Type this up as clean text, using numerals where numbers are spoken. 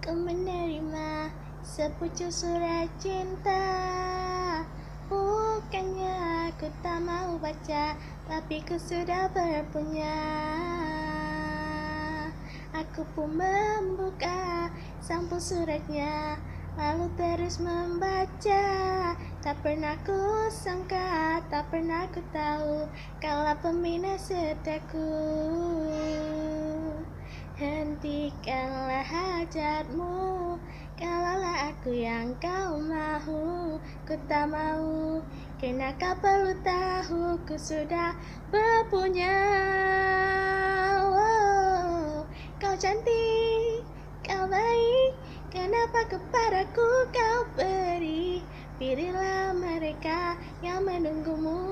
Ku menerima sepucuk surat cinta. Bukannya aku tak mau baca, tapi ku sudah berpunya. Aku pun membuka sampul suratnya, lalu terus membaca. Tak pernah ku sangka, tak pernah ku tahu, kalau pembina setiaku. Hentikanlah hajatmu, kalaulah aku yang kau mahu. Ku tak mau, karena kau perlu tahu, ku sudah berpunya. Oh, kau cantik, kau baik, kenapa kepadaku kau beri? Pilihlah mereka yang menunggumu